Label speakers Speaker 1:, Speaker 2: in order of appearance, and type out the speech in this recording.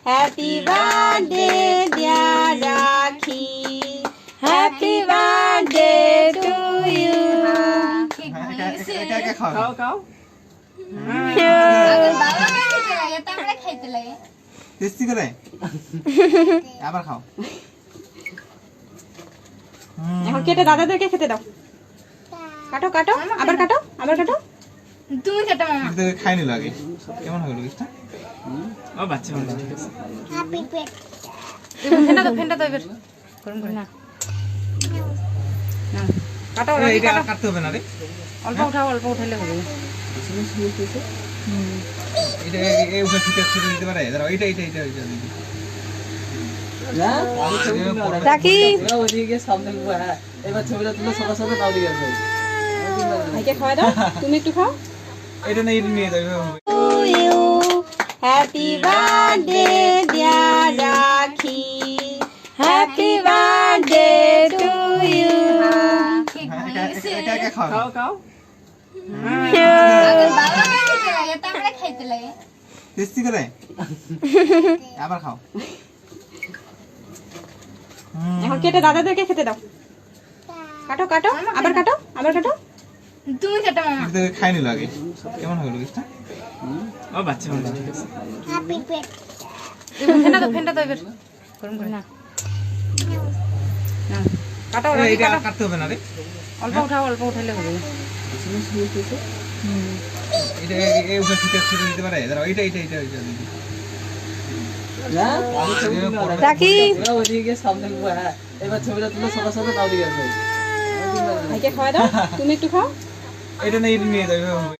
Speaker 1: Happy birthday dear Rakhi, happy birthday to you.
Speaker 2: খাও খাও
Speaker 3: tasty করে আবার খাও।
Speaker 1: এখন কেটে দাদাদেরকে খেতে দাও। কাটো কাটো, আবার কাটো, আবার কাটো।
Speaker 4: তুমি যেটা মামা
Speaker 3: এটা খাই নিল আগে, কেমন হলো লুচিটা?
Speaker 2: ও বাচ্চা মানুষ ঠিক আছে।
Speaker 4: হ্যাপি বার্থডে
Speaker 1: ফেন্টা তো এবার গরম করে না। কাটো
Speaker 3: এটা আর কাটতে হবে না রে,
Speaker 1: অল্প উঠাও, অল্প উঠাইলে হবে।
Speaker 3: এটা এই উপরে ফিতে ছেড়ে দিতে পারে। দাঁড়াও, এটা এটা এটা এটা দিদি।
Speaker 1: রাখি
Speaker 2: ওদিকে সামনে হ্যাঁ, এবার ছবিটা তুলে সবার সাথে দাও দিয়ে আসো।
Speaker 1: ভাইকে খাওয়া দাও, তুমি একটু খাও।
Speaker 3: এটা না, এটা নিয়ে যাবে।
Speaker 1: To you, happy birthday dear Rakhi, happy birthday to you.
Speaker 3: একা একা খাও।
Speaker 2: খাও খাও
Speaker 4: আমরা খাইতে লাগে
Speaker 3: টেস্টি করে আবার খাও।
Speaker 1: এখন কেটে দাদাদেরকে খেতে দাও। কাটো কাটো, আবার কাটো, আবার কাটো।
Speaker 4: তুমি যেটা মামা
Speaker 3: এটা খাই নিল আগে, কেমন হলো লুচিটা?
Speaker 2: ও বাচ্চা মানুষ ঠিক আছে।
Speaker 4: হ্যাপি বার্থডে
Speaker 1: ফেন্টা তো এবার গরম করে না। কাটো
Speaker 3: এটা আর কাটতে হবে না রে,
Speaker 1: অল্প উঠাও, অল্প উঠাইলে হবে।
Speaker 3: এটা এই উপরে ফিতে ছেড়ে দিতে পারে। দাঁড়াও, এটা এটা এটা এটা দিদি।
Speaker 1: রাখি
Speaker 2: ওদিকে সামনে হ্যাঁ, এবার ছবিটা তুলে সবার সাথে দাও দিয়ে আসো।
Speaker 1: ভাইকে খাওয়া দাও, তুমি একটু খাও।
Speaker 3: এটা না, এটা নিয়ে যাবে।